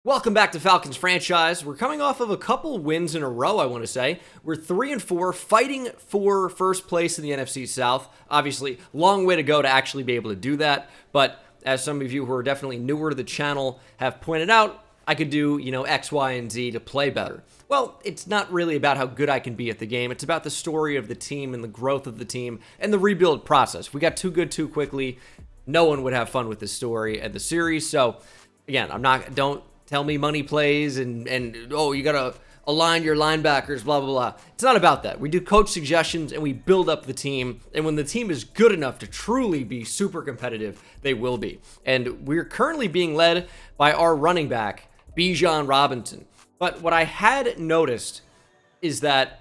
Welcome back to Falcons franchise. We're coming off of a couple wins in a row, I want to say. We're 3-4, fighting for first place in the NFC South. Obviously, long way to go to actually be able to do that. But as some of you who are definitely newer to the channel have pointed out, I could do, X, Y, and Z to play better. Well, it's not really about how good I can be at the game. It's about the story of the team and the growth of the team and the rebuild process. If we got too good too quickly, no one would have fun with this story and the series. So, again, don't tell me money plays and oh, you gotta align your linebackers, blah, blah, blah. It's not about that. We do coach suggestions and we build up the team. And when the team is good enough to truly be super competitive, they will be. And we're currently being led by our running back, Bijan Robinson. But what I had noticed is that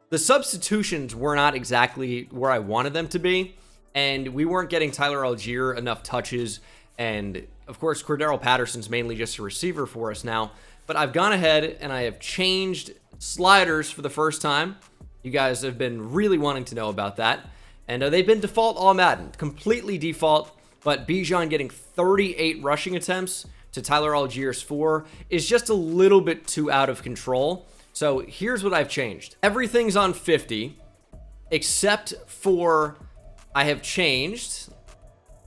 the substitutions were not exactly where I wanted them to be. And we weren't getting Tyler Algier enough touches. And of course, Cordero Patterson's mainly just a receiver for us now. But I've gone ahead and I have changed sliders for the first time. You guys have been really wanting to know about that. And they've been default all Madden, completely default. But Bijan getting 38 rushing attempts to Tyler Algier's 4 is just a little bit too out of control. So here's what I've changed. Everything's on 50, except for I have changed.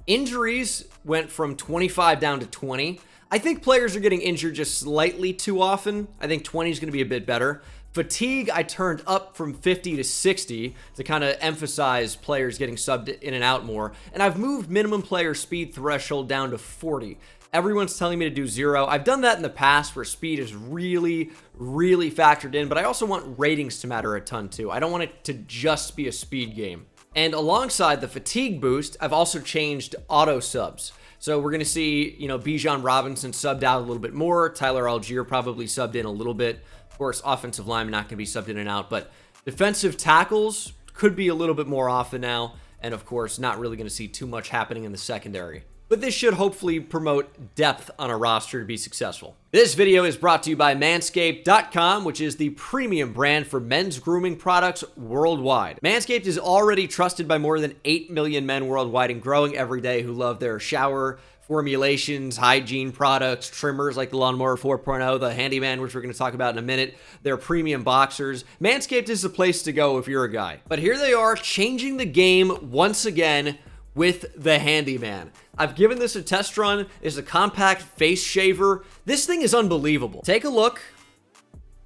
Injuries went from 25 down to 20. I think players are getting injured just slightly too often. I think 20 is going to be a bit better. Fatigue, I turned up from 50 to 60 to kind of emphasize players getting subbed in and out more. And I've moved minimum player speed threshold down to 40. Everyone's telling me to do 0. I've done that in the past where speed is really, really factored in, but I also want ratings to matter a ton too. I don't want it to just be a speed game. And alongside the fatigue boost, I've also changed auto subs. So we're going to see, Bijan Robinson subbed out a little bit more. Tyler Algier probably subbed in a little bit. Of course, offensive linemen not going to be subbed in and out. But defensive tackles could be a little bit more often now. And of course, not really going to see too much happening in the secondary. But this should hopefully promote depth on a roster to be successful. This video is brought to you by Manscaped.com, which is the premium brand for men's grooming products worldwide. Manscaped is already trusted by more than 8 million men worldwide and growing every day who love their shower formulations, hygiene products, trimmers like the Lawnmower 4.0, the Handyman, which we're going to talk about in a minute, their premium boxers. Manscaped is the place to go if you're a guy. But here they are, changing the game once again with the Handyman. I've given this a test run. It's a compact face shaver. This thing is unbelievable. Take a look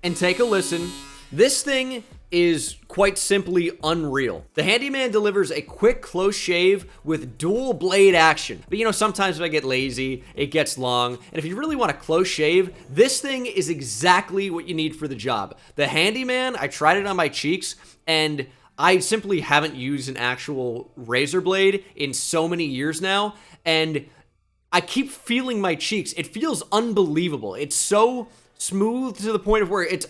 and take a listen. This thing is quite simply unreal. The Handyman delivers a quick close shave with dual blade action. But sometimes if I get lazy, it gets long. And if you really want a close shave, this thing is exactly what you need for the job. The Handyman, I tried it on my cheeks and I simply haven't used an actual razor blade in so many years now, and I keep feeling my cheeks. It feels unbelievable. It's so smooth to the point of where it's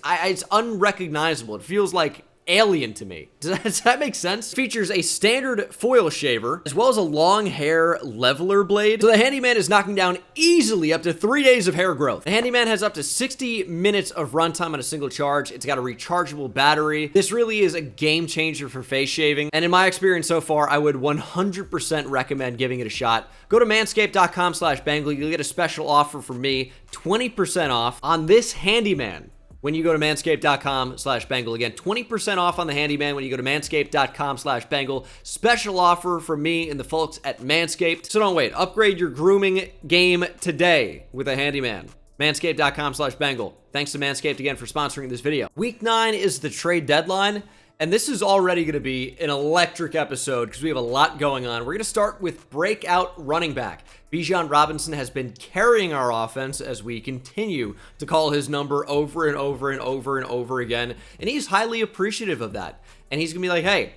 unrecognizable. It feels like alien to me. Does that make sense? It features a standard foil shaver as well as a long hair leveler blade. So the Handyman is knocking down easily up to 3 days of hair growth. The Handyman has up to 60 minutes of runtime on a single charge. It's got a rechargeable battery. This really is a game changer for face shaving. And in my experience so far, I would 100% recommend giving it a shot. Go to manscaped.com/Bengal. You'll get a special offer from me, 20% off on this Handyman. When you go to manscaped.com/Bengal. Again, 20% off on the Handyman when you go to manscaped.com/Bengal. Special offer from me and the folks at Manscaped. So don't wait. Upgrade your grooming game today with a Handyman. Manscaped.com/Bengal. Thanks to Manscaped again for sponsoring this video. Week 9 is the trade deadline. And this is already going to be an electric episode because we have a lot going on. We're going to start with breakout running back. Bijan Robinson has been carrying our offense as we continue to call his number over and over and over and over again. And he's highly appreciative of that. And he's going to be like, hey,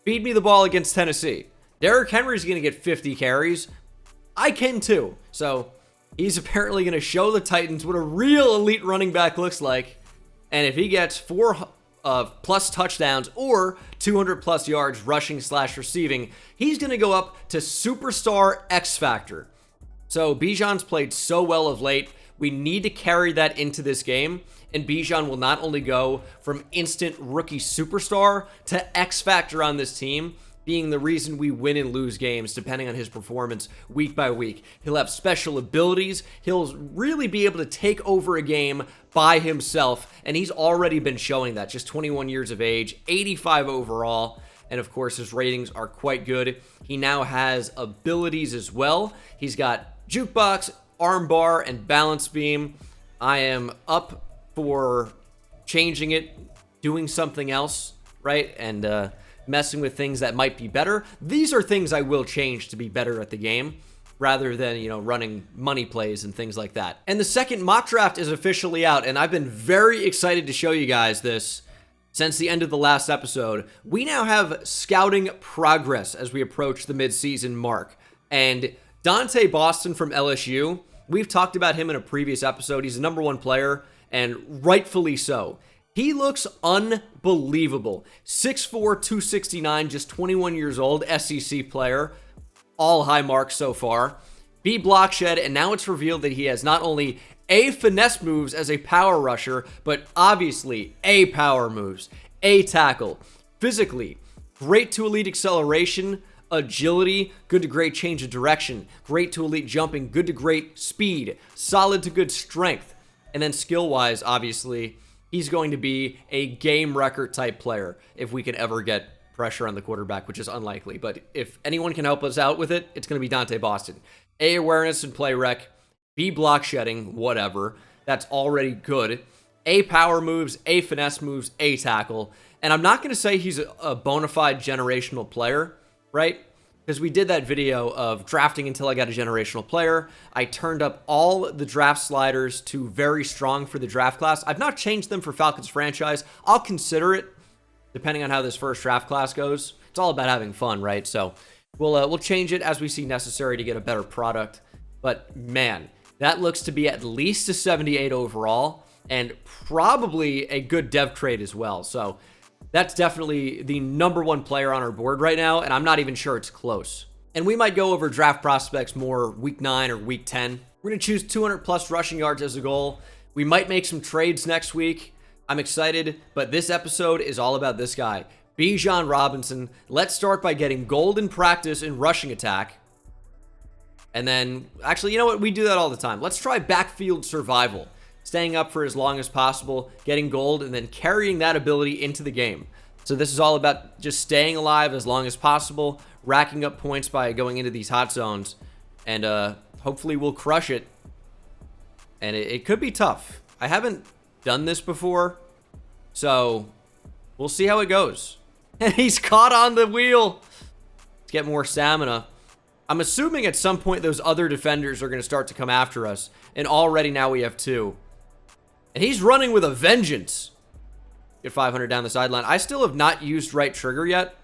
feed me the ball against Tennessee. Derrick Henry's going to get 50 carries. I can too. So he's apparently going to show the Titans what a real elite running back looks like. And if he gets 4 plus touchdowns or 200 plus yards rushing/receiving, he's going to go up to superstar X Factor. So Bijan's played so well of late. We need to carry that into this game. And Bijan will not only go from instant rookie superstar to X Factor on this team, being the reason we win and lose games depending on his performance week by week. He'll have special abilities. He'll really be able to take over a game by himself, and he's already been showing that. Just 21 years of age, 85 overall, and of course his ratings are quite good. He now has abilities as well. He's got jukebox, armbar, and balance beam. I am up for changing it, doing something else, right? And messing with things that might be better. These are things I will change to be better at the game, rather than, you know, running money plays and things like that. And the second mock draft is officially out, and I've been very excited to show you guys this since the end of the last episode. We now have scouting progress as we approach the midseason mark. And Dante Boston from LSU, we've talked about him in a previous episode. He's a #1 player, and rightfully so. He looks unbelievable. 6'4", 269, just 21 years old, SEC player. All high marks so far. B block shed, and now it's revealed that he has not only A finesse moves as a power rusher, but obviously A power moves, A tackle. Physically, great to elite acceleration, agility, good to great change of direction, great to elite jumping, good to great speed, solid to good strength. And then skill-wise, obviously, he's going to be a game record type player if we can ever get pressure on the quarterback, which is unlikely. But if anyone can help us out with it, it's going to be Dante Boston. A awareness and play rec, B block shedding, whatever. That's already good. A power moves, A finesse moves, A tackle. And I'm not going to say he's a bona fide generational player, right? Because we did that video of drafting until I got a generational player. I turned up all the draft sliders to very strong for the draft class. I've not changed them for Falcons franchise. I'll consider it, depending on how this first draft class goes. It's all about having fun, right? So we'll change it as we see necessary to get a better product. But man, that looks to be at least a 78 overall, and probably a good dev trade as well. So that's definitely the #1 player on our board right now, and I'm not even sure it's close. And we might go over draft prospects more week 9 or week 10. We're going to choose 200 plus rushing yards as a goal. We might make some trades next week. I'm excited, but this episode is all about this guy, Bijan Robinson. Let's start by getting gold in practice in rushing attack. And then, actually, you know what? We do that all the time. Let's try backfield survival. Staying up for as long as possible, getting gold, and then carrying that ability into the game. So this is all about just staying alive as long as possible, racking up points by going into these hot zones, and hopefully we'll crush it. And it could be tough. I haven't done this before, so we'll see how it goes. And he's caught on the wheel. Let's get more stamina. I'm assuming at some point those other defenders are going to start to come after us, and already now we have 2. And he's running with a vengeance. Get 500 down the sideline. I still have not used right trigger yet,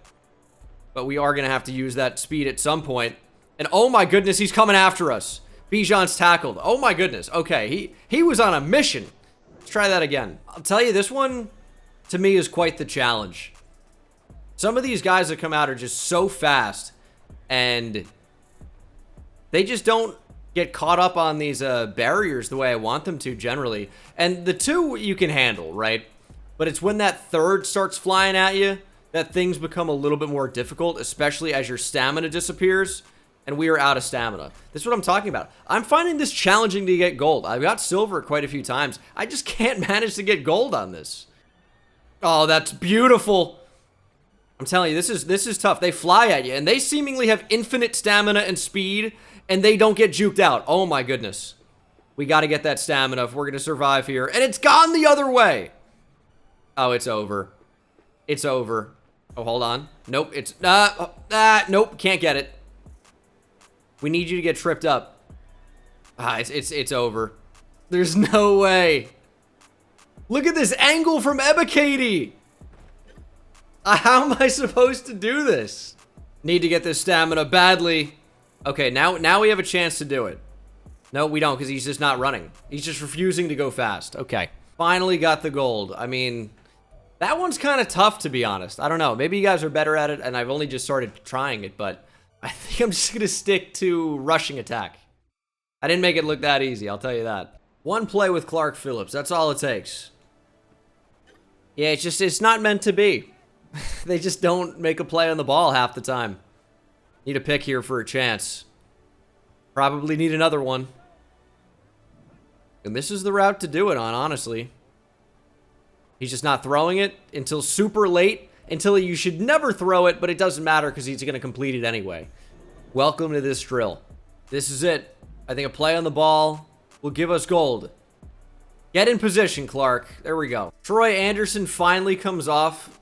but we are going to have to use that speed at some point. And oh my goodness, he's coming after us. Bijan's tackled. Oh my goodness. Okay, he was on a mission. Let's try that again. I'll tell you, this one, to me, is quite the challenge. Some of these guys that come out are just so fast, and they just don't get caught up on these barriers the way I want them to generally. And the 2 you can handle, right? But it's when that 3rd starts flying at you that things become a little bit more difficult, especially as your stamina disappears, and we are out of stamina. This is what I'm talking about. I'm finding this challenging to get gold. I've got silver quite a few times. I just can't manage to get gold on this. Oh, that's beautiful. I'm telling you, this is tough. They fly at you, and they seemingly have infinite stamina and speed, and they don't get juked out. Oh my goodness. We got to get that stamina if we're going to survive here. And it's gone the other way. Oh, it's over. It's over. Oh, hold on. Nope, it's... nope, can't get it. We need you to get tripped up. It's over. There's no way. Look at this angle from Ebikady. How am I supposed to do this? Need to get this stamina badly. Okay, now we have a chance to do it. No, we don't, because he's just not running. He's just refusing to go fast. Okay. Finally got the gold. I mean, that one's kind of tough, to be honest. I don't know. Maybe you guys are better at it, and I've only just started trying it, but I think I'm just going to stick to rushing attack. I didn't make it look that easy, I'll tell you that. One play with Clark Phillips. That's all it takes. Yeah, it's not meant to be. They just don't make a play on the ball half the time. Need a pick here for a chance. Probably need another one. And this is the route to do it on, honestly. He's just not throwing it until super late, until you should never throw it, but it doesn't matter because he's going to complete it anyway. Welcome to this drill. This is it. I think a play on the ball will give us gold. Get in position, Clark. There we go. Troy Anderson finally comes off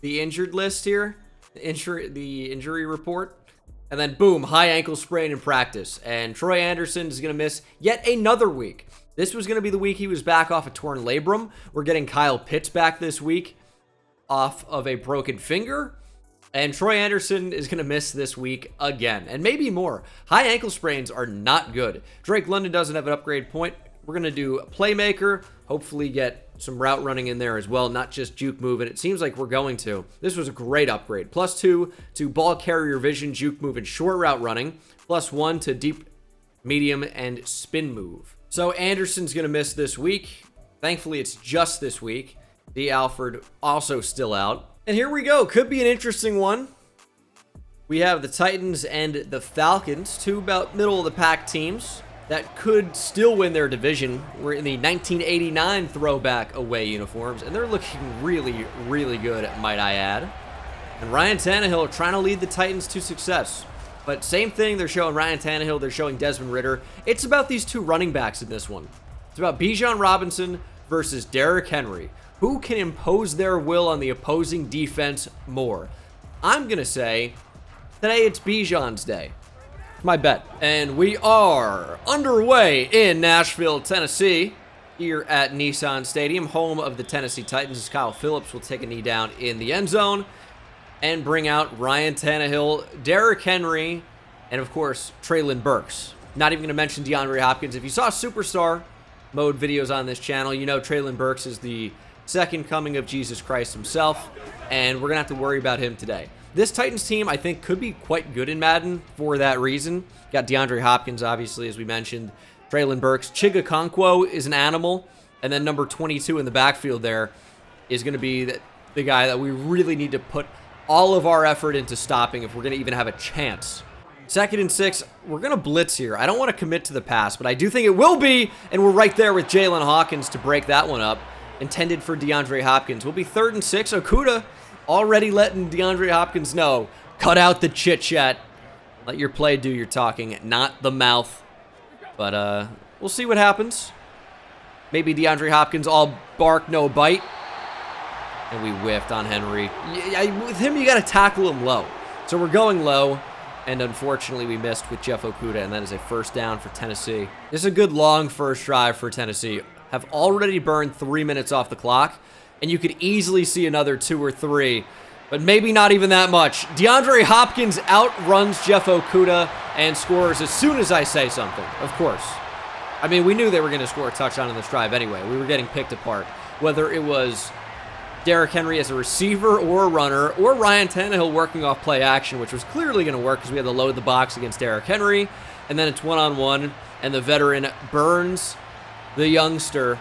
the injured list here. The injury report. And then, boom, high ankle sprain in practice. And Troy Anderson is going to miss yet another week. This was going to be the week he was back off a torn labrum. We're getting Kyle Pitts back this week off of a broken finger. And Troy Anderson is going to miss this week again. And maybe more. High ankle sprains are not good. Drake London doesn't have an upgrade point. We're going to do playmaker. Hopefully get some route running in there as well, not just juke move, and it seems like we're going to. This was a great upgrade. +2 to ball carrier vision, juke move, and short route running. +1 to deep, medium, and spin move. So Anderson's going to miss this week. Thankfully, it's just this week. D. Alford also still out. And here we go. Could be an interesting one. We have the Titans and the Falcons, two about middle of the pack teams that could still win their division. We're in the 1989 throwback away uniforms, and they're looking really, really good, might I add. And Ryan Tannehill trying to lead the Titans to success. But same thing, they're showing Ryan Tannehill, they're showing Desmond Ridder. It's about these two running backs in this one. It's about Bijan Robinson versus Derrick Henry. Who can impose their will on the opposing defense more? I'm going to say today it's Bijan's day. My bet. And we are underway in Nashville, Tennessee, here at Nissan Stadium, home of the Tennessee Titans. As Kyle Phillips will take a knee down in the end zone and bring out Ryan Tannehill, Derrick Henry, and of course, Treylon Burks. Not even going to mention DeAndre Hopkins. If you saw Superstar mode videos on this channel, you know Treylon Burks is the second coming of Jesus Christ himself, and we're going to have to worry about him today. This Titans team, I think, could be quite good in Madden for that reason. Got DeAndre Hopkins, obviously, as we mentioned. Treylon Burks. Chig Okonkwo is an animal. And then number 22 in the backfield there is going to be the guy that we really need to put all of our effort into stopping if we're going to even have a chance. 2nd and 6, we're going to blitz here. I don't want to commit to the pass, but I do think it will be. And we're right there with Jalen Hawkins to break that one up. Intended for DeAndre Hopkins. We'll be 3rd and 6. Okudah already letting DeAndre Hopkins know, cut out the chit-chat. Let your play do your talking, not the mouth. But we'll see what happens. Maybe DeAndre Hopkins all bark, no bite. And we whiffed on Henry. With him, you got to tackle him low. So we're going low. And unfortunately, we missed with Jeff Okudah. And that is a 1st down for Tennessee. This is a good long first drive for Tennessee. Have already burned 3 minutes off the clock. And you could easily see another 2 or 3, but maybe not even that much. DeAndre Hopkins outruns Jeff Okudah and scores as soon as I say something, of course. I mean, we knew they were going to score a touchdown in this drive anyway. We were getting picked apart. Whether it was Derrick Henry as a receiver or a runner, or Ryan Tannehill working off play action, which was clearly going to work because we had to load the box against Derrick Henry, and then it's one-on-one, and the veteran burns the youngster,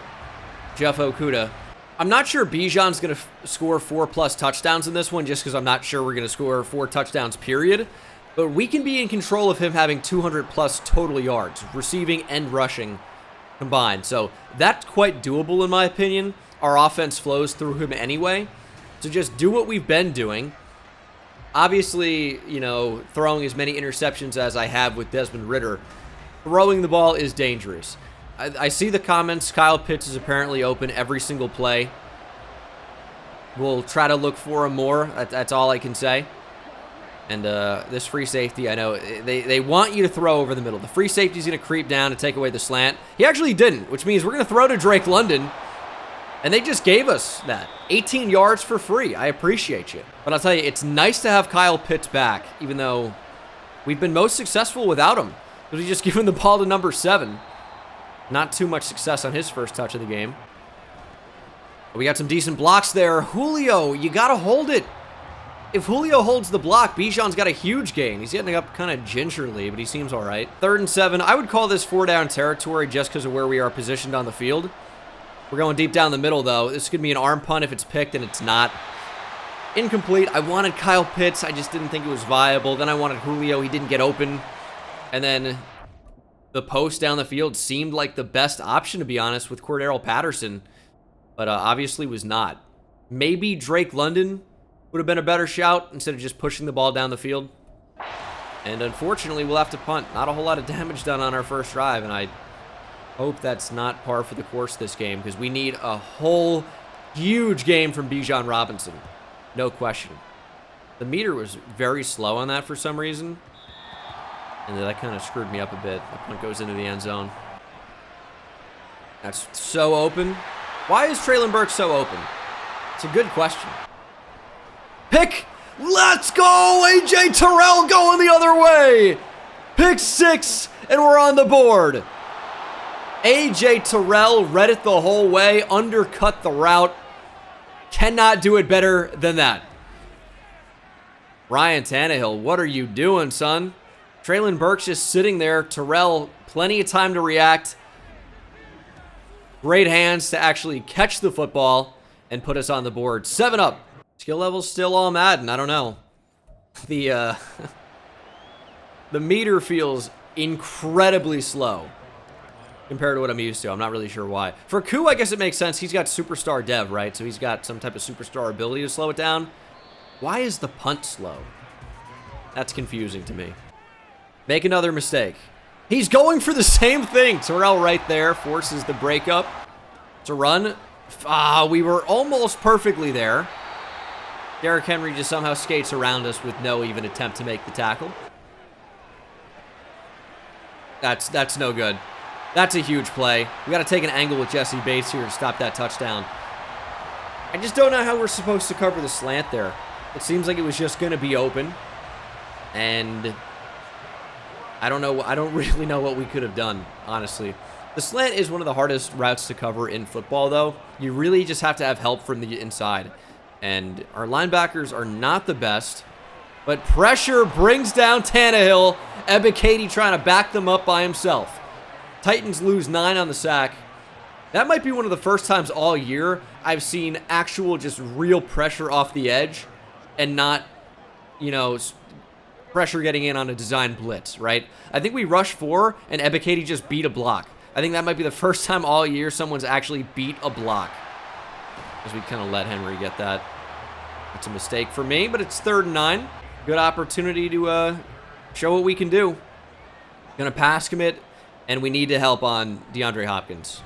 Jeff Okudah. I'm not sure Bijan's going to score 4+ touchdowns in this one just because I'm not sure we're going to score 4 touchdowns, period. But we can be in control of him having 200+ total yards, receiving and rushing combined. So that's quite doable in my opinion. Our offense flows through him anyway. So just do what we've been doing. Obviously, you know, throwing as many interceptions as I have with Desmond Ridder, throwing the ball is dangerous. I see the comments. Kyle Pitts is apparently open every single play. We'll try to look for him more. That's all I can say. And this free safety, I know, they want you to throw over the middle. The free safety's going to creep down to take away the slant. He actually didn't, which means we're going to throw to Drake London. And they just gave us that. 18 yards for free. I appreciate you. But I'll tell you, it's nice to have Kyle Pitts back, even though we've been most successful without him. Because we just given the ball to number 7. Not too much success on his first touch of the game. We got some decent blocks there. Julio, you got to hold it. If Julio holds the block, Bijan's got a huge gain. He's getting up kind of gingerly, but he seems all right. 3rd and 7. I would call this 4-down territory just because of where we are positioned on the field. We're going deep down the middle, though. This could be an arm punt if it's picked, and it's not. Incomplete. I wanted Kyle Pitts. I just didn't think it was viable. Then I wanted Julio. He didn't get open. And then the post down the field seemed like the best option, to be honest, with Cordero Patterson. But obviously was not. Maybe Drake London would have been a better shout instead of just pushing the ball down the field. And unfortunately, we'll have to punt. Not a whole lot of damage done on our first drive. And I hope that's not par for the course this game, because we need a whole huge game from Bijan Robinson. No question. The meter was very slow on that for some reason. And that kind of screwed me up a bit. The punt goes into the end zone. That's so open. Why is Traylon Burks so open? It's a good question. Pick! Let's go! A.J. Terrell going the other way! Pick 6, and we're on the board. A.J. Terrell read it the whole way, undercut the route. Cannot do it better than that. Ryan Tannehill, what are you doing, son? Traylon Burks just sitting there. Terrell, plenty of time to react. Great hands to actually catch the football and put us on the board. 7 up. Skill level's still all Madden. I don't know. The meter feels incredibly slow compared to what I'm used to. I'm not really sure why. For Koo, I guess it makes sense. He's got superstar dev, right? So he's got some type of superstar ability to slow it down. Why is the punt slow? That's confusing to me. Make another mistake. He's going for the same thing. Terrell right there forces the breakup to run. We were almost perfectly there. Derrick Henry just somehow skates around us with no even attempt to make the tackle. That's no good. That's a huge play. We got to take an angle with Jesse Bates here to stop that touchdown. I just don't know how we're supposed to cover the slant there. It seems like it was just going to be open. And I don't know. I don't really know what we could have done, honestly. The slant is one of the hardest routes to cover in football, though. You really just have to have help from the inside. And our linebackers are not the best. But pressure brings down Tannehill. Ebiketie trying to back them up by himself. Titans lose 9 on the sack. That might be one of the first times all year I've seen actual just real pressure off the edge and not, you know, pressure getting in on a design blitz, right? I think we rushed 4 and Ebiketie just beat a block. I think that might be the first time all year someone's actually beat a block. Because we kind of let Henry get that. It's a mistake for me, but it's 3rd and 9. Good opportunity to show what we can do. Gonna pass commit, and we need to help on DeAndre Hopkins.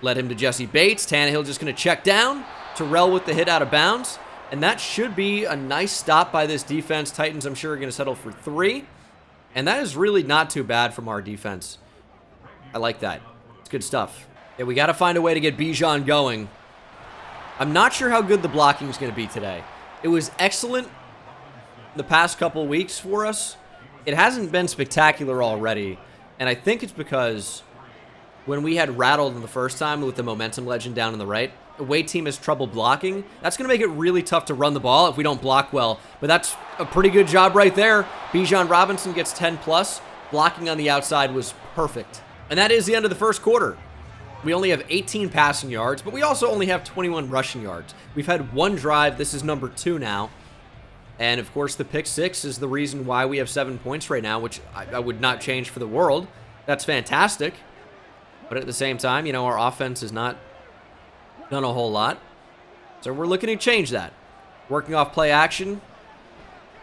Let him to Jesse Bates. Tannehill just gonna check down. Terrell with the hit out of bounds. And that should be a nice stop by this defense. Titans, I'm sure, are going to settle for 3. And that is really not too bad from our defense. I like that. It's good stuff. Yeah, we got to find a way to get Bijan going. I'm not sure how good the blocking is going to be today. It was excellent the past couple weeks for us. It hasn't been spectacular already. And I think it's because when we had rattled in the first time with the momentum legend down on the right, away team has trouble blocking. That's going to make it really tough to run the ball if we don't block well. But that's a pretty good job right there. Bijan Robinson gets 10 plus. Blocking on the outside was perfect. And that is the end of the first quarter. We only have 18 passing yards, but we also only have 21 rushing yards. We've had 1 drive. This is number 2 now. And of course, the pick 6 is the reason why we have 7 points right now, which I would not change for the world. That's fantastic. But at the same time, you know, our offense is not done a whole lot. So we're looking to change that. Working off play action.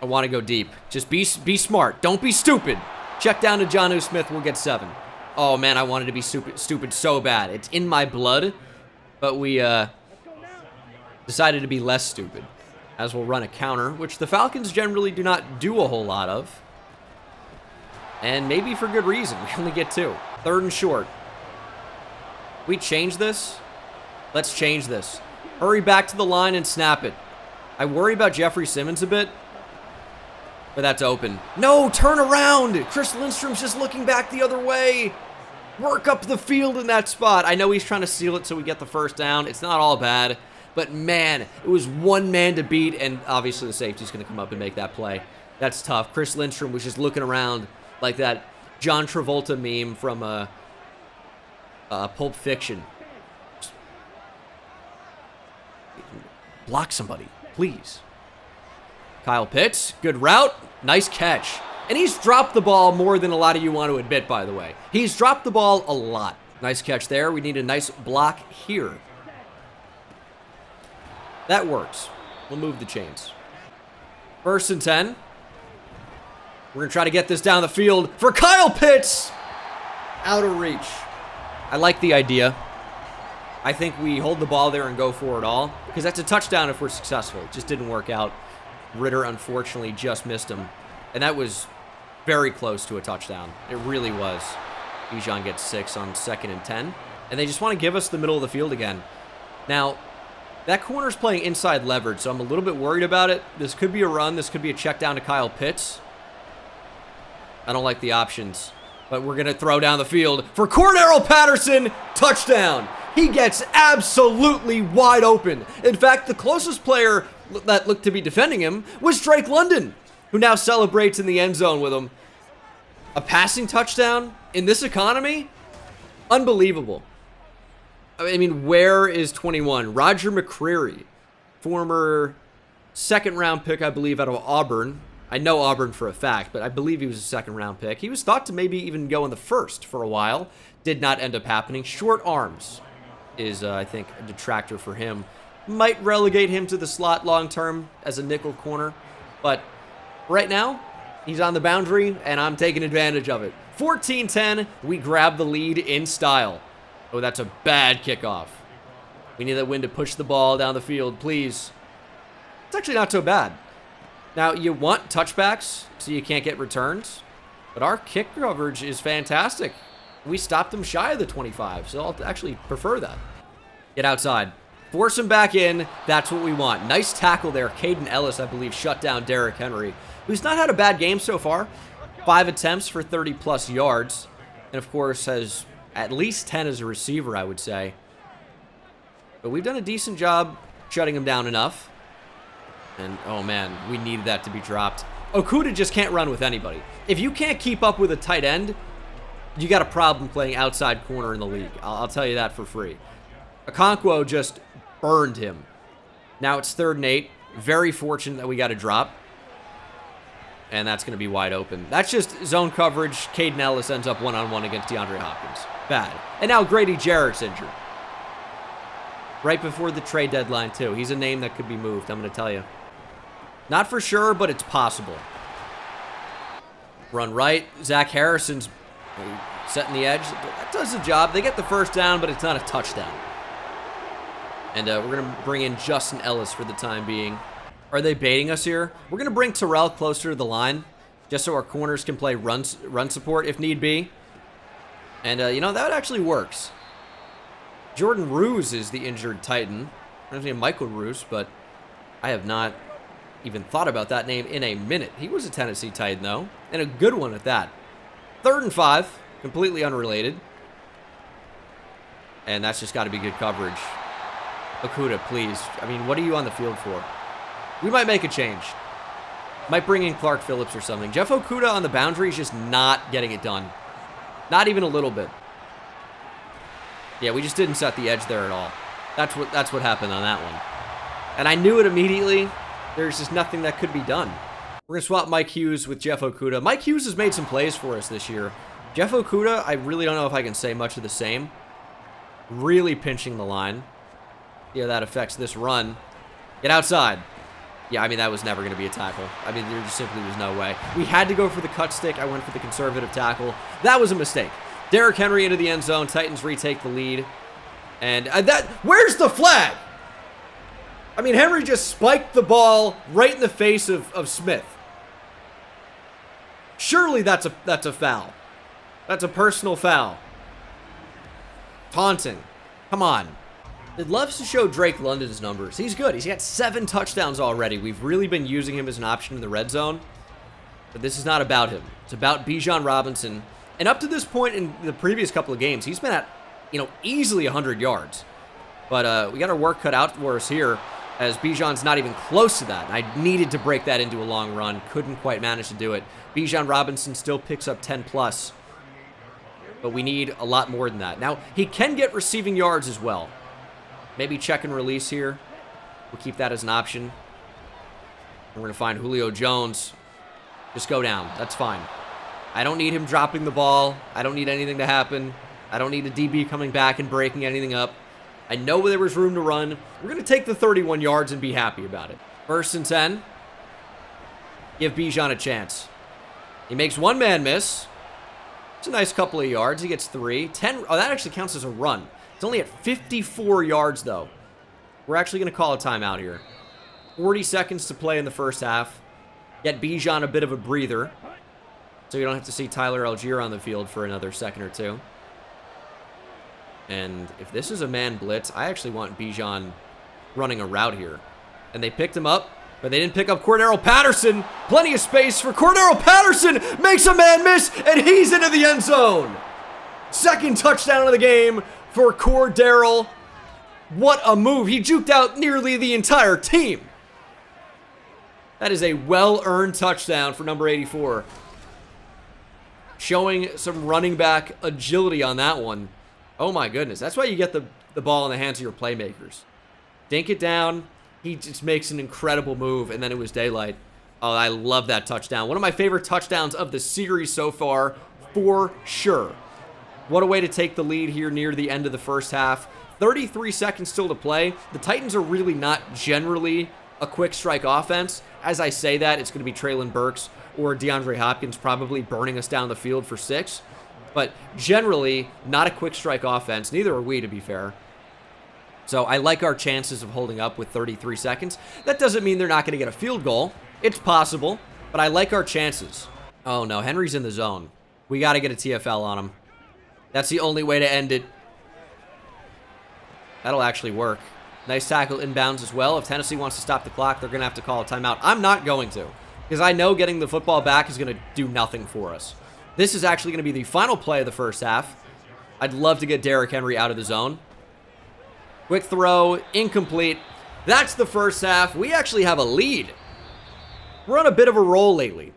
I want to go deep. Just be smart. Don't be stupid. Check down to Jonnu Smith. We'll get 7. Oh, man, I wanted to be stupid so bad. It's in my blood. But we decided to be less stupid. As we'll run a counter, which the Falcons generally do not do a whole lot of. And maybe for good reason. We only get 2. 3rd and short. We change this. Let's change this. Hurry back to the line and snap it. I worry about Jeffrey Simmons a bit. But that's open. No, turn around. Chris Lindstrom's just looking back the other way. Work up the field in that spot. I know he's trying to seal it so we get the first down. It's not all bad. But, man, it was one man to beat. And obviously the safety's going to come up and make that play. That's tough. Chris Lindstrom was just looking around like that John Travolta meme from Pulp Fiction. Block somebody, please. Kyle Pitts, good route, nice catch. And he's dropped the ball more than a lot of you want to admit, by the way. He's dropped the ball a lot. Nice catch there. We need a nice block here. That works. We'll move the chains. 1st and 10. We're going to try to get this down the field for Kyle Pitts. Out of reach. I like the idea. I think we hold the ball there and go for it all, because that's a touchdown if we're successful. It just didn't work out. Ritter, unfortunately, just missed him. And that was very close to a touchdown. It really was. Bijan gets 6 on 2nd and 10. And they just want to give us the middle of the field again. Now, that corner's playing inside leverage, so I'm a little bit worried about it. This could be a run. This could be a check down to Kyle Pitts. I don't like the options, but we're going to throw down the field for Cordarrelle Patterson. Touchdown. He gets absolutely wide open. In fact, the closest player that looked to be defending him was Drake London, who now celebrates in the end zone with him. A passing touchdown in this economy? Unbelievable. I mean, where is 21? Roger McCreary, former 2nd-round pick, I believe, out of Auburn. I know Auburn for a fact, but I believe he was a 2nd-round pick. He was thought to maybe even go in the 1st for a while. Did not end up happening. Short arms is, I think, a detractor for him. Might relegate him to the slot long-term as a nickel corner. But right now, he's on the boundary, and I'm taking advantage of it. 14-10, we grab the lead in style. Oh, that's a bad kickoff. We need that wind to push the ball down the field, please. It's actually not so bad. Now, you want touchbacks so you can't get returns, but our kick coverage is fantastic. We stopped them shy of the 25, so I'll actually prefer that. Get outside. Force him back in. That's what we want. Nice tackle there. Caden Ellis, I believe, shut down Derrick Henry, who's not had a bad game so far. 5 attempts for 30-plus yards, and, of course, has at least 10 as a receiver, I would say. But we've done a decent job shutting him down enough. And, oh, man, we needed that to be dropped. Okudah just can't run with anybody. If you can't keep up with a tight end, you got a problem playing outside corner in the league. I'll tell you that for free. Okonkwo just burned him. Now it's 3rd and 8. Very fortunate that we got a drop. And that's going to be wide open. That's just zone coverage. Caden Ellis ends up one-on-one against DeAndre Hopkins. Bad. And now Grady Jarrett's injured. Right before the trade deadline, too. He's a name that could be moved, I'm going to tell you. Not for sure, but it's possible. Run right. Zach Harrison's setting the edge. That does the job. They get the 1st down, but it's not a touchdown. And we're going to bring in Justin Ellis for the time being. Are they baiting us here? We're going to bring Terrell closer to the line, just so our corners can play run support if need be. And, you know, that actually works. Jordan Ruse is the injured Titan. I don't know Michael Ruse, but I have not even thought about that name in a minute. He was a Tennessee Titan, though, and a good one at that. 3rd and 5, completely unrelated. And that's just got to be good coverage. Okudah, please. I mean, what are you on the field for? We might make a change. Might bring in Clark Phillips or something. Jeff Okudah on the boundary is just not getting it done. Not even a little bit. Yeah, we just didn't set the edge there at all. That's what happened on that one. And I knew it immediately. There's just nothing that could be done. We're going to swap Mike Hughes with Jeff Okudah. Mike Hughes has made some plays for us this year. Jeff Okudah, I really don't know if I can say much of the same. Really pinching the line. Yeah, that affects this run. Get outside. Yeah, I mean, that was never going to be a tackle. I mean, there just simply was no way. We had to go for the cut stick. I went for the conservative tackle. That was a mistake. Derrick Henry into the end zone. Titans retake the lead. And where's the flag? I mean, Henry just spiked the ball right in the face of Smith. Surely that's a foul. That's a personal foul. Taunting. Come on. It loves to show Drake London's numbers. He's good. He's got 7 touchdowns already. We've really been using him as an option in the red zone. But this is not about him. It's about Bijan Robinson. And up to this point in the previous couple of games, he's been at, easily 100 yards. But we got our work cut out for us here, as Bijan's not even close to that. I needed to break that into a long run. Couldn't quite manage to do it. Bijan Robinson still picks up 10+. But we need a lot more than that. Now, he can get receiving yards as well. Maybe check and release here. We'll keep that as an option. We're going to find Julio Jones. Just go down. That's fine. I don't need him dropping the ball. I don't need anything to happen. I don't need a DB coming back and breaking anything up. I know there was room to run. We're going to take the 31 yards and be happy about it. 1st and 10. Give Bijan a chance. He makes one man miss. It's a nice couple of yards. He gets 3. 10. Oh, that actually counts as a run. It's only at 54 yards, though. We're actually going to call a timeout here. 40 seconds to play in the first half. Get Bijan a bit of a breather, so you don't have to see Tyler Algier on the field for another second or two. And if this is a man blitz, I actually want Bijan running a route here. And they picked him up, but they didn't pick up Cordero Patterson. Plenty of space for Cordero Patterson. Makes a man miss, and he's into the end zone. 2nd touchdown of the game for Cordero. What a move. He juked out nearly the entire team. That is a well-earned touchdown for number 84. Showing some running back agility on that one. Oh my goodness. That's why you get the ball in the hands of your playmakers. Dink it down. He just makes an incredible move, and then it was daylight. Oh, I love that touchdown. One of my favorite touchdowns of the series so far, for sure. What a way to take the lead here near the end of the first half. 33 seconds still to play. The Titans are really not generally a quick strike offense. As I say that, it's going to be Treylon Burks or DeAndre Hopkins probably burning us down the field for 6. But generally, not a quick strike offense. Neither are we, to be fair. So I like our chances of holding up with 33 seconds. That doesn't mean they're not going to get a field goal. It's possible, but I like our chances. Oh no, Henry's in the zone. We got to get a TFL on him. That's the only way to end it. That'll actually work. Nice tackle inbounds as well. If Tennessee wants to stop the clock, they're going to have to call a timeout. I'm not going to, because I know getting the football back is going to do nothing for us. This is actually going to be the final play of the first half. I'd love to get Derrick Henry out of the zone. Quick throw, incomplete. That's the first half. We actually have a lead. We're on a bit of a roll lately.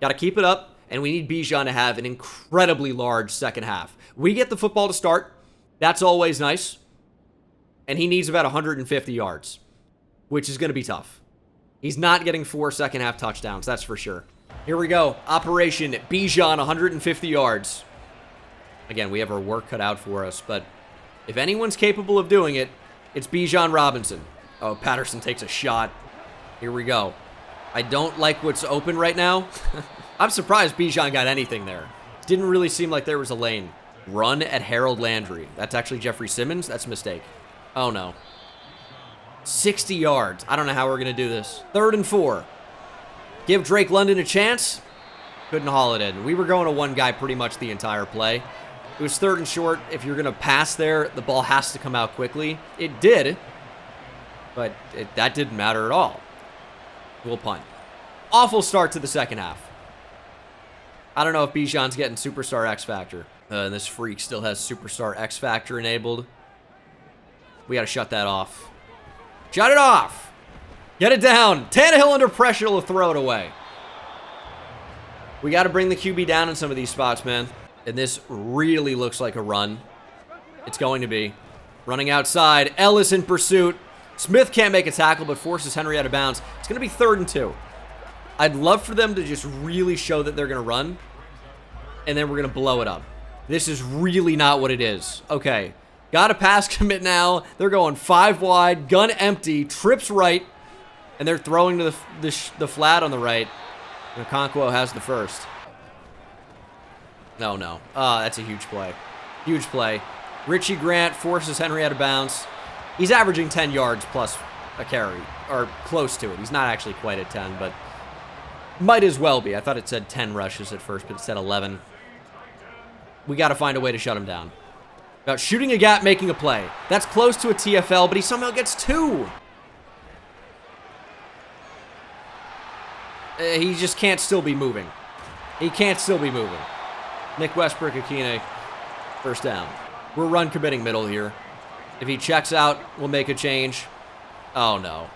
Got to keep it up, and we need Bijan to have an incredibly large second half. We get the football to start. That's always nice. And he needs about 150 yards, which is going to be tough. He's not getting 4 second half touchdowns, that's for sure. Here we go. Operation Bijan, 150 yards. Again, we have our work cut out for us, but if anyone's capable of doing it, it's Bijan Robinson. Oh, Patterson takes a shot. Here we go. I don't like what's open right now. I'm surprised Bijan got anything there. Didn't really seem like there was a lane. Run at Harold Landry. That's actually Jeffrey Simmons. That's a mistake. Oh, no. 60 yards. I don't know how we're going to do this. 3rd and 4. Give Drake London a chance. Couldn't haul it in. We were going to one guy pretty much the entire play. It was 3rd and short. If you're going to pass there, the ball has to come out quickly. It did, but that didn't matter at all. We'll punt. Awful start to the second half. I don't know if Bijan's getting Superstar X Factor. This freak still has Superstar X Factor enabled. We got to shut that off. Shut it off. Get it down. Tannehill under pressure will throw it away. We got to bring the QB down in some of these spots, man. And this really looks like a run. It's going to be. Running outside. Ellis in pursuit. Smith can't make a tackle, but forces Henry out of bounds. It's going to be 3rd and 2. I'd love for them to just really show that they're going to run. And then we're going to blow it up. This is really not what it is. Okay. Got a pass commit now. They're going 5 wide. Gun empty. Trips right. And they're throwing to the flat on the right. And Okonkwo has the first. No. That's a huge play. Huge play. Richie Grant forces Henry out of bounds. He's averaging 10 yards plus a carry. Or close to it. He's not actually quite at 10, but might as well be. I thought it said 10 rushes at first, but it said 11. We got to find a way to shut him down. About shooting a gap, making a play. That's close to a TFL, but he somehow gets 2. He just can't still be moving. He can't still be moving. Nick Westbrook-Akine, first down. We're run committing middle here. If he checks out, we'll make a change. Oh, no.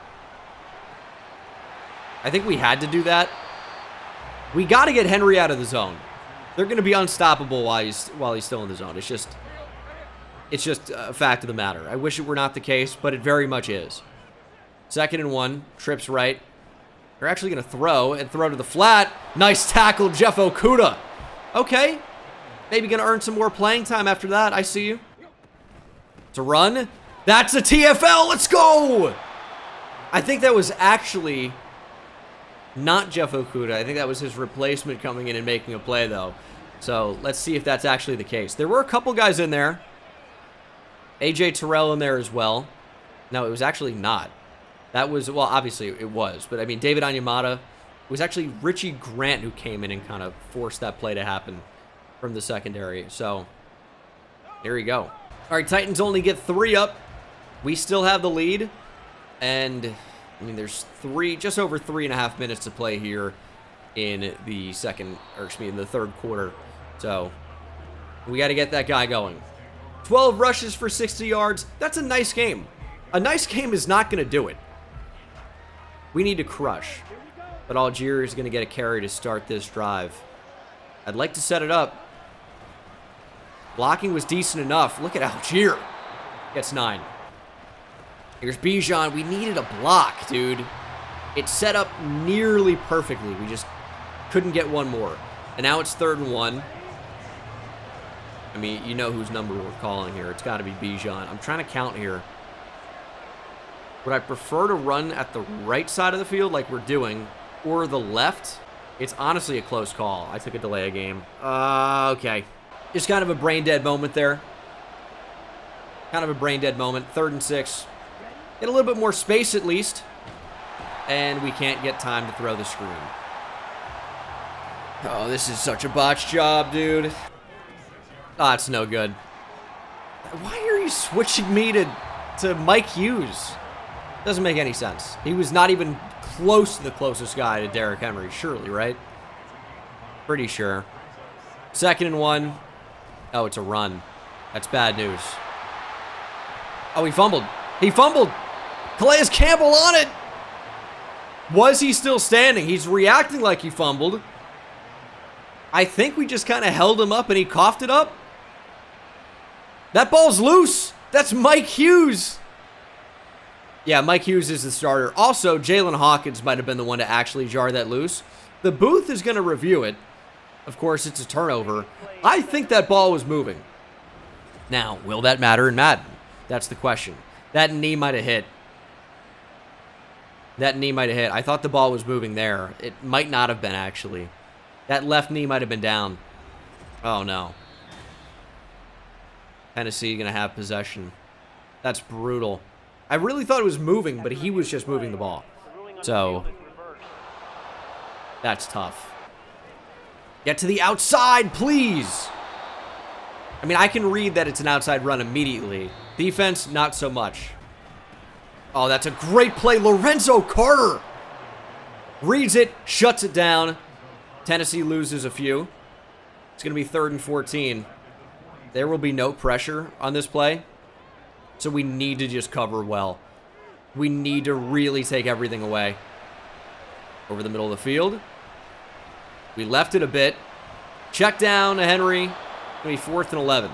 I think we had to do that. We got to get Henry out of the zone. They're going to be unstoppable while he's still in the zone. It's just a fact of the matter. I wish it were not the case, but it very much is. 2nd and 1. Trips right. They're actually going to throw to the flat. Nice tackle, Jeff Okuda. Okay. Maybe going to earn some more playing time after that. I see you. To run. That's a TFL. Let's go. I think that was actually not Jeff Okuda. I think that was his replacement coming in and making a play, though. So let's see if that's actually the case. There were a couple guys in there. AJ Terrell in there as well. No, it was actually not. That was, well, obviously it was. But, I mean, David Onyemata. It was actually Richie Grant who came in and kind of forced that play to happen from the secondary. So, here we go. All right, Titans only get 3 up. We still have the lead. And, I mean, there's just over 3.5 minutes to play here in the third quarter. So, we got to get that guy going. 12 rushes for 60 yards. That's a nice game. A nice game is not going to do it. We need to crush. But Algier is going to get a carry to start this drive. I'd like to set it up. Blocking was decent enough. Look at Algier. Gets 9. Here's Bijan. We needed a block, dude. It set up nearly perfectly. We just couldn't get one more. And now it's 3rd and 1. I mean, you know whose number we're calling here. It's got to be Bijan. I'm trying to count here. Would I prefer to run at the right side of the field like we're doing, or the left? It's honestly a close call. I took a delay of game. Okay. Just kind of a brain-dead moment there. Kind of a brain-dead moment. 3rd and 6. Get a little bit more space at least. And we can't get time to throw the screen. Oh, this is such a botched job, dude. Oh, it's no good. Why are you switching me to Mike Hughes? Doesn't make any sense. He was not even close to the closest guy to Derrick Henry, surely, right? Pretty sure. 2nd and 1. Oh, it's a run. That's bad news. Oh, he fumbled. He fumbled. Calais Campbell on it. Was he still standing? He's reacting like he fumbled. I think we just kind of held him up and he coughed it up. That ball's loose. That's Mike Hughes. Yeah, Mike Hughes is the starter. Also, Jalen Hawkins might have been the one to actually jar that loose. The booth is going to review it. Of course, it's a turnover. I think that ball was moving. Now, will that matter in Madden? That's the question. That knee might have hit. That knee might have hit. I thought the ball was moving there. It might not have been, actually. That left knee might have been down. Oh, no. Tennessee going to have possession. That's brutal. I really thought it was moving, but he was just moving the ball. So, that's tough. Get to the outside, please. I mean, I can read that it's an outside run immediately. Defense, not so much. Oh, that's a great play. Lorenzo Carter reads it, shuts it down. Tennessee loses a few. It's going to be 3rd and 14. There will be no pressure on this play. So we need to just cover well. We need to really take everything away. Over the middle of the field. We left it a bit. Check down to Henry. It's going to be 4th and 11.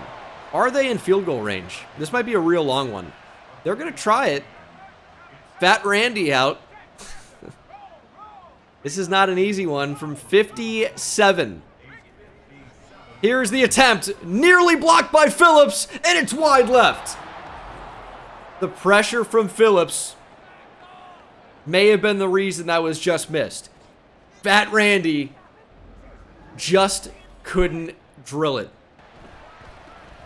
Are they in field goal range? This might be a real long one. They're going to try it. Fat Randy out. This is not an easy one from 57. Here's the attempt. Nearly blocked by Phillips, and it's wide left. The pressure from Phillips may have been the reason that was just missed. Fat Randy just couldn't drill it.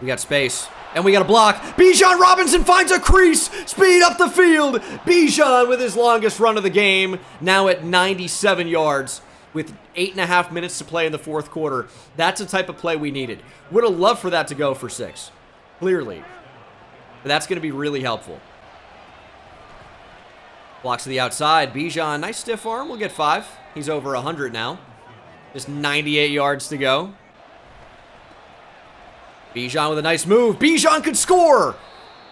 We got space. And we got a block. Bijan Robinson finds a crease. Speed up the field. Bijan with his longest run of the game. Now at 97 yards with 8.5 minutes to play in the 4th quarter. That's the type of play we needed. Would have loved for that to go for 6. Clearly. But that's going to be really helpful. Blocks to the outside. Bijan, nice stiff arm. We'll get 5. He's over 100 now. Just 98 yards to go. Bijan with a nice move. Bijan could score.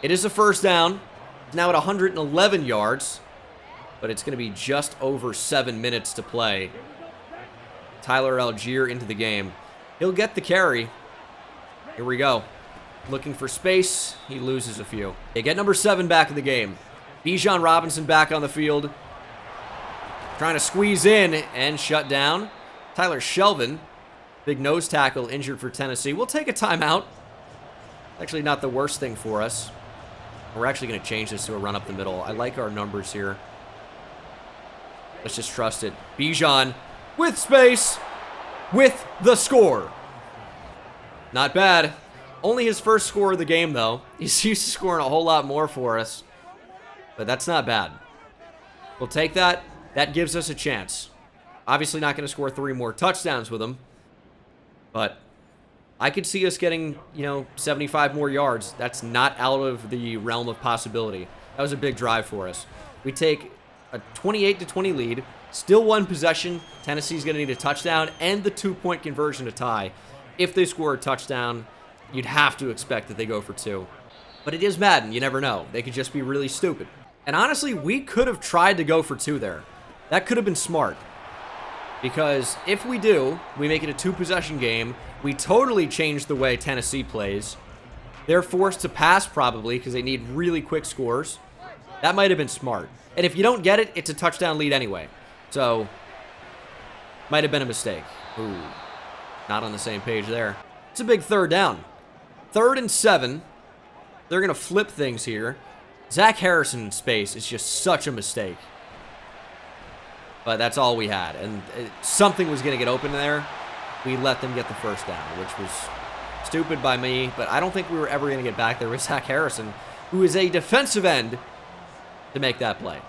It is a 1st down. Now at 111 yards. But it's going to be just over 7 minutes to play. Tyler Algier into the game. He'll get the carry. Here we go. Looking for space. He loses a few. They get number 7 back in the game. Bijan Robinson back on the field. Trying to squeeze in and shut down. Tyler Shelvin, big nose tackle, injured for Tennessee. We'll take a timeout. Actually not the worst thing for us. We're actually going to change this to a run up the middle. I like our numbers here. Let's just trust it. Bijan with space, with the score. Not bad. Only his first score of the game, though. He's used to scoring a whole lot more for us. But that's not bad. We'll take that. That gives us a chance. Obviously not going to score 3 more touchdowns with him. But I could see us getting, 75 more yards. That's not out of the realm of possibility. That was a big drive for us. We take a 28-20 lead. Still 1 possession. Tennessee's going to need a touchdown and the 2-point conversion to tie. If they score a touchdown, you'd have to expect that they go for 2. But it is Madden. You never know. They could just be really stupid. And honestly, we could have tried to go for 2 there. That could have been smart. Because if we do, we make it a 2-possession game. We totally change the way Tennessee plays. They're forced to pass probably because they need really quick scores. That might have been smart. And if you don't get it, it's a touchdown lead anyway. So, might have been a mistake. Ooh, not on the same page there. It's a big 3rd down. 3rd and 7. They're going to flip things here. Zach Harrison in space is just such a mistake. But that's all we had. And something was going to get open there. We let them get the first down, which was stupid by me. But I don't think we were ever going to get back there with Zach Harrison, who is a defensive end, to make that play.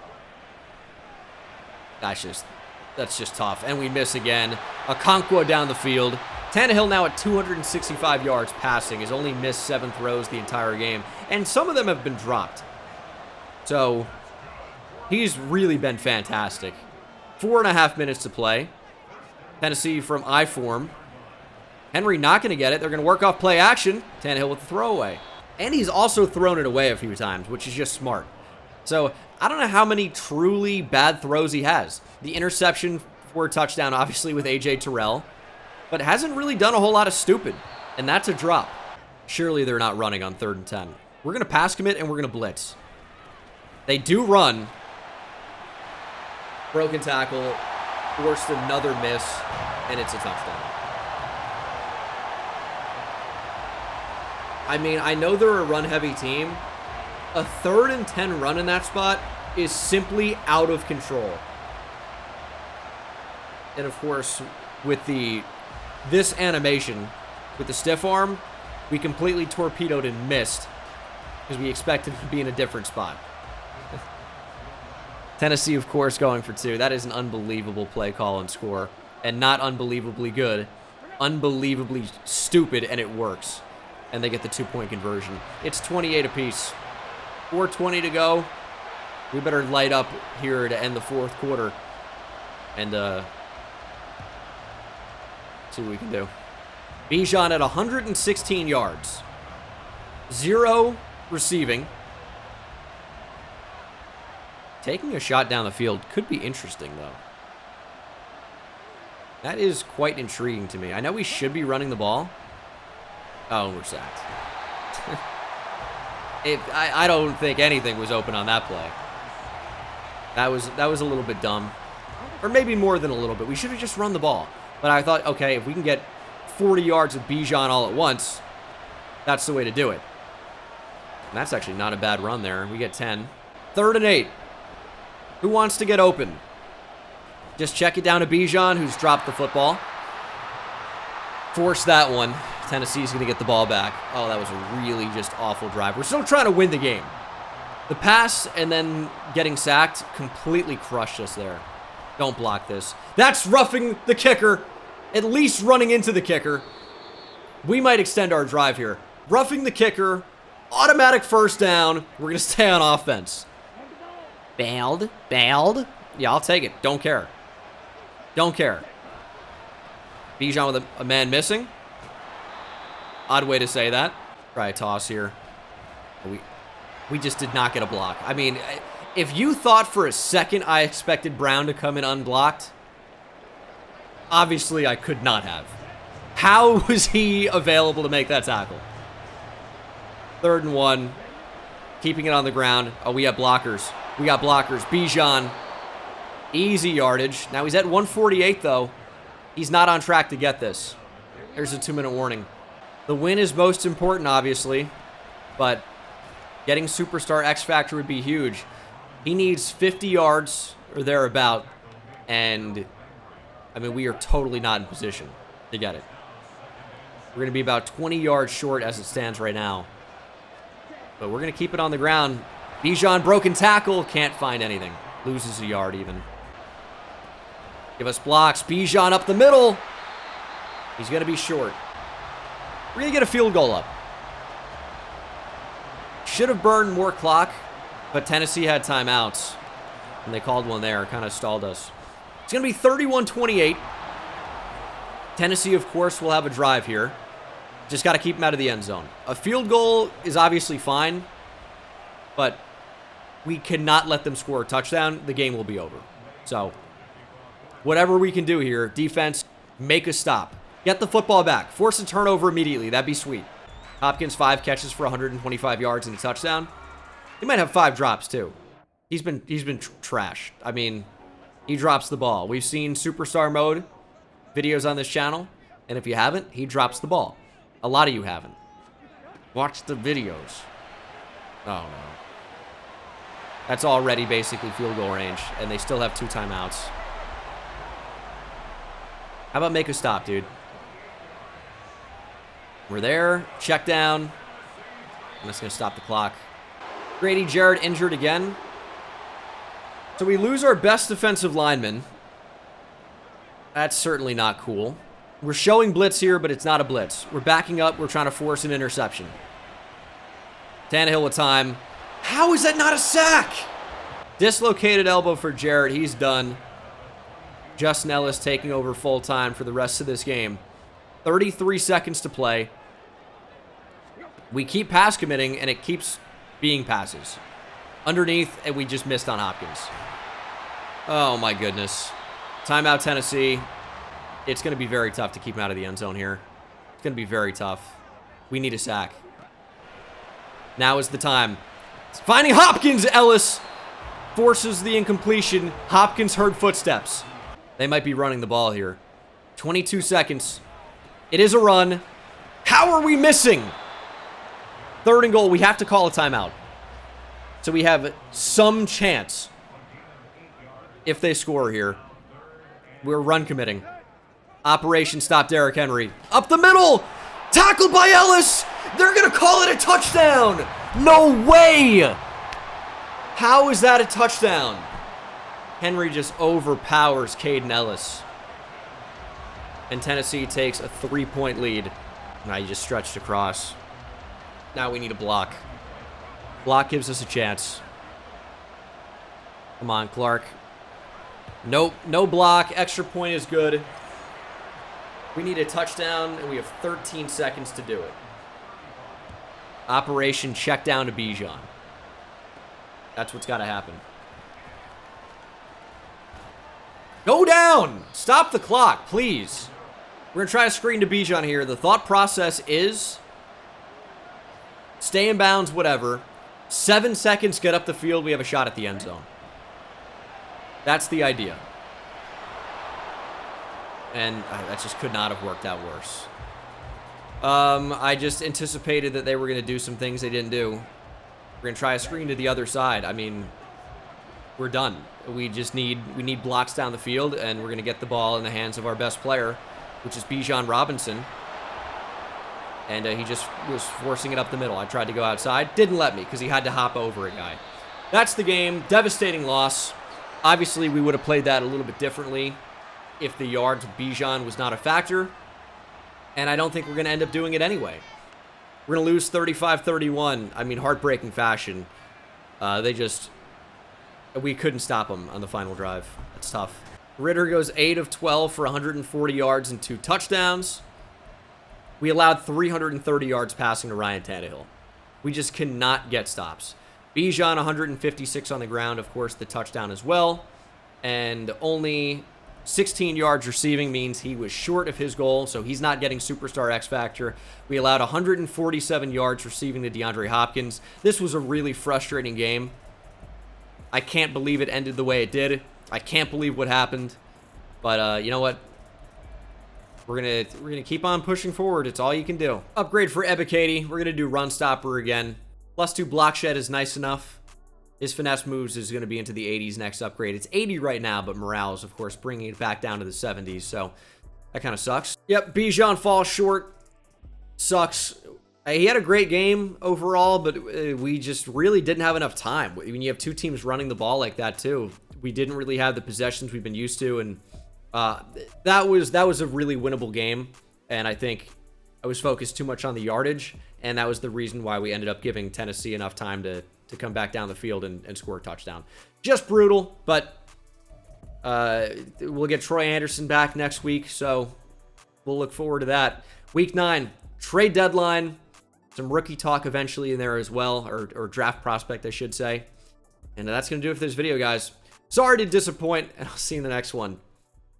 That's just tough. And we miss again. Okonkwo down the field. Tannehill now at 265 yards passing. Has only missed 7 throws the entire game. And some of them have been dropped. So, he's really been fantastic. 4.5 minutes to play. Tennessee from I form. Henry not going to get it. They're going to work off play action. Tannehill with the throwaway. And he's also thrown it away a few times, which is just smart. So, I don't know how many truly bad throws he has. The interception for a touchdown, obviously, with A.J. Terrell. But hasn't really done a whole lot of stupid. And that's a drop. Surely they're not running on 3rd and 10. We're going to pass commit and we're going to blitz. They do run. Broken tackle. Forced another miss. And it's a touchdown. I mean, I know they're a run-heavy team. A 3rd and 10 run in that spot is simply out of control. And of course, with this animation, with the stiff arm, we completely torpedoed and missed because we expected to be in a different spot. Tennessee, of course, going for 2. That is an unbelievable play call and score. And not unbelievably good. Unbelievably stupid, and it works. And they get the 2-point conversion. It's 28 apiece. 4:20 to go. We better light up here to end the 4th quarter. And see what we can do. Bijan at 116 yards. 0 receiving. Taking a shot down the field could be interesting, though. That is quite intriguing to me. I know we should be running the ball. Oh, we're sacked. I don't think anything was open on that play. That was a little bit dumb. Or maybe more than a little bit. We should have just run the ball. But I thought, okay, if we can get 40 yards of Bijan all at once, that's the way to do it. And that's actually not a bad run there. We get 10. 3rd and 8. Who wants to get open? Just check it down to Bijan, who's dropped the football. Force that one. Tennessee's going to get the ball back. Oh, that was a really just awful drive. We're still trying to win the game. The pass and then getting sacked completely crushed us there. Don't block this. That's roughing the kicker. At least running into the kicker. We might extend our drive here. Roughing the kicker. Automatic 1st down. We're going to stay on offense. Bailed. Yeah, I'll take it. Don't care. Bijan with a man missing. Odd way to say that. Try a toss here. We just did not get a block. I mean, if you thought for a second I expected Brown to come in unblocked, obviously I could not have. How was he available to make that tackle? 3rd and 1. Keeping it on the ground. Oh, we have blockers. We got blockers. Bijan. Easy yardage. Now he's at 148, though. He's not on track to get this. There's a 2-minute warning. The win is most important, obviously, but getting Superstar X Factor would be huge. He needs 50 yards or thereabout, and, I mean, we are totally not in position to get it. We're going to be about 20 yards short as it stands right now. But we're going to keep it on the ground. Bijan, broken tackle, can't find anything. Loses a yard even. Give us blocks. Bijan up the middle. He's going to be short. We're going to get a field goal up. Should have burned more clock, but Tennessee had timeouts. And they called one there. Kind of stalled us. It's going to be 31-28. Tennessee, of course, will have a drive here. Just got to keep them out of the end zone. A field goal is obviously fine, but we cannot let them score a touchdown. The game will be over. So, whatever we can do here, defense, make a stop. Get the football back. Force a turnover immediately. That'd be sweet. Hopkins, 5 catches for 125 yards and a touchdown. He might have 5 drops, too. He's been trashed. I mean, he drops the ball. We've seen Superstar Mode videos on this channel, and if you haven't, he drops the ball. A lot of you haven't. Watch the videos. Oh, no. That's already basically field goal range, and they still have 2 timeouts. How about make a stop, dude? We're there. Check down. I'm just going to stop the clock. Grady Jarrett injured again. So we lose our best defensive lineman. That's certainly not cool. We're showing blitz here, but it's not a blitz. We're backing up. We're trying to force an interception. Tannehill with time. How is that not a sack? Dislocated elbow for Jarrett. He's done. Justin Ellis taking over full time for the rest of this game. 33 seconds to play. We keep pass committing, and it keeps being passes. Underneath, and we just missed on Hopkins. Oh, my goodness. Timeout, Tennessee. It's going to be very tough to keep him out of the end zone here. It's going to be very tough. We need a sack. Now is the time. Finding Hopkins. Ellis forces the incompletion. Hopkins heard footsteps. They might be running the ball here. 22 seconds. It is a run. How are we missing? 3rd and goal. We have to call a timeout. So we have some chance if they score here. We're run committing. Operation stop Derrick Henry. Up the middle. Tackled by Ellis. They're going to call it a touchdown. No way. How is that a touchdown? Henry just overpowers Caden Ellis. And Tennessee takes a 3-point lead. Now he just stretched across. Now we need a block. Block gives us a chance. Come on, Clark. Nope, no block. Extra point is good. We need a touchdown, and we have 13 seconds to do it. Operation check down to Bijan. That's what's got to happen. Go down! Stop the clock, please. We're going to try to screen to Bijan here. The thought process is stay in bounds, whatever. 7 seconds, get up the field. We have a shot at the end zone. That's the idea. And that just could not have worked out worse. I just anticipated that they were going to do some things they didn't do. We're going to try a screen to the other side. I mean, we're done. We need blocks down the field, and we're going to get the ball in the hands of our best player, which is Bijan Robinson. And he just was forcing it up the middle. I tried to go outside. Didn't let me because he had to hop over a guy. That's the game. Devastating loss. Obviously, we would have played that a little bit differently if the yards of Bijan was not a factor. And I don't think we're going to end up doing it anyway. We're going to lose 35-31. I mean, heartbreaking fashion. We couldn't stop them on the final drive. That's tough. Ritter goes 8 of 12 for 140 yards and 2 touchdowns. We allowed 330 yards passing to Ryan Tannehill. We just cannot get stops. Bijan, 156 on the ground, of course, the touchdown as well. And only 16 yards receiving means he was short of his goal, so he's not getting Superstar X Factor. We allowed 147 yards receiving to DeAndre Hopkins. This was a really frustrating game. I can't believe it ended the way it did. I can't believe what happened. But you know what? We're gonna keep on pushing forward. It's all you can do. Upgrade for Ebikady. We're gonna do Run Stopper again. +2 block shed is nice enough. His finesse moves is going to be into the 80s next upgrade. It's 80 right now, but morale is, of course, bringing it back down to the 70s, so that kind of sucks. Yep, Bijan falls short. Sucks. He had a great game overall, but we just really didn't have enough time. When you have two teams running the ball like that, too, we didn't really have the possessions we've been used to, and that was a really winnable game, and I think I was focused too much on the yardage, and that was the reason why we ended up giving Tennessee enough time to come back down the field and score a touchdown. Just brutal, but we'll get Troy Anderson back next week, so we'll look forward to that. Week 9, trade deadline. Some rookie talk eventually in there as well, or draft prospect, I should say. And that's going to do it for this video, guys. Sorry to disappoint, and I'll see you in the next one.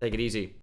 Take it easy.